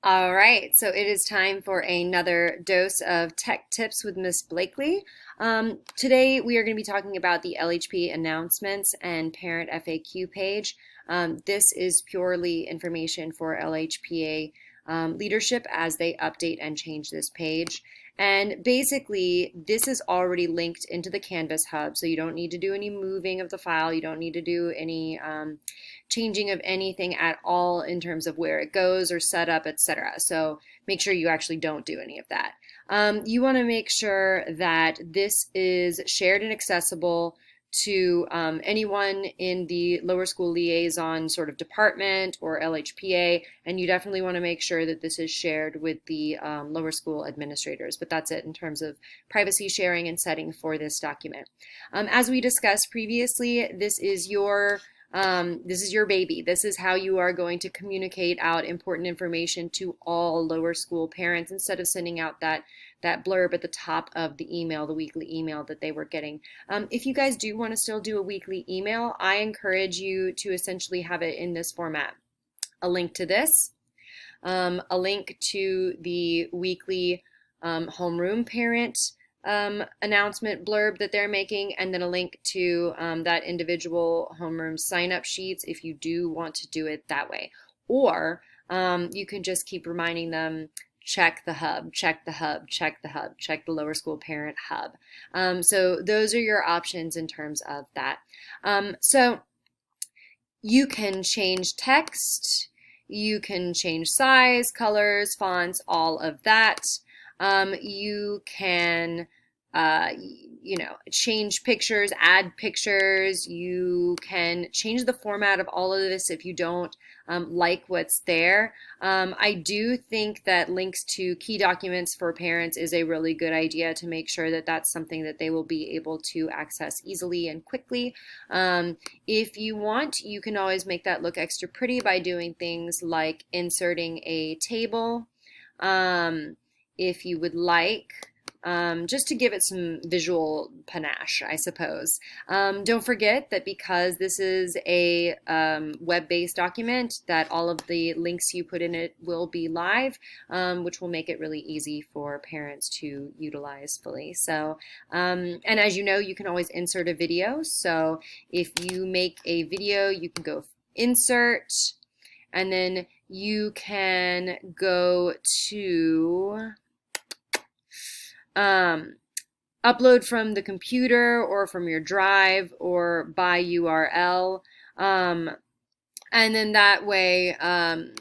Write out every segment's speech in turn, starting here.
All right, so it is time for another dose of tech tips with Miss Blakely. Today we are going to be talking about the LHP announcements and parent FAQ page. This is purely information for LHPA leadership as they update and change this page. And basically, this is already linked into the Canvas hub, so you don't need to do any moving of the file. You don't need to do any changing of anything at all in terms of where it goes or setup, etc. So make sure you actually don't do any of that. You want to make sure that this is shared and accessible to anyone in the lower school liaison sort of department or LHPA, and you definitely want to make sure that this is shared with the lower school administrators. But that's it in terms of privacy sharing and setting for this document. As we discussed previously, this is your baby. This is how you are going to communicate out important information to all lower school parents instead of sending out that blurb at the top of the email, the weekly email that they were getting. If you guys do want to still do a weekly email, I encourage you to essentially have it in this format. A link to this, a link to the weekly homeroom parent announcement blurb that they're making, and then a link to that individual homeroom sign-up sheets if you do want to do it that way. Or you can just keep reminding them, check the hub, check the hub, check the hub, check the lower school parent hub. So those are your options in terms of that. So you can change text, you can change size, colors, fonts, all of that. You can change pictures, add pictures. You can change the format of all of this if you don't like what's there. I do think that links to key documents for parents is a really good idea to make sure that that's something that they will be able to access easily and quickly. If you want, you can always make that look extra pretty by doing things like inserting a table. If you would like, just to give it some visual panache, I suppose. Don't forget that because this is a web-based document, that all of the links you put in it will be live, which will make it really easy for parents to utilize fully. So, and as you know, you can always insert a video. So if you make a video, you can go insert, and then you can go to upload from the computer or from your drive or by URL. And then that way, the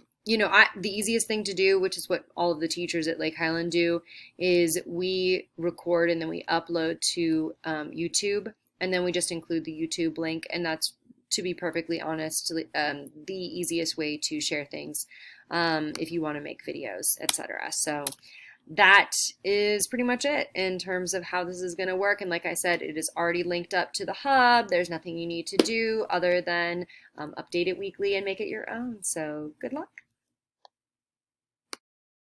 easiest thing to do, which is what all of the teachers at Lake Highland do, is we record and then we upload to YouTube, and then we just include the YouTube link, and that's, to be perfectly honest, the easiest way to share things if you want to make videos, etc. So that is pretty much it in terms of how this is going to work. And like I said, it is already linked up to the hub. There's nothing you need to do other than update it weekly and make it your own. So good luck.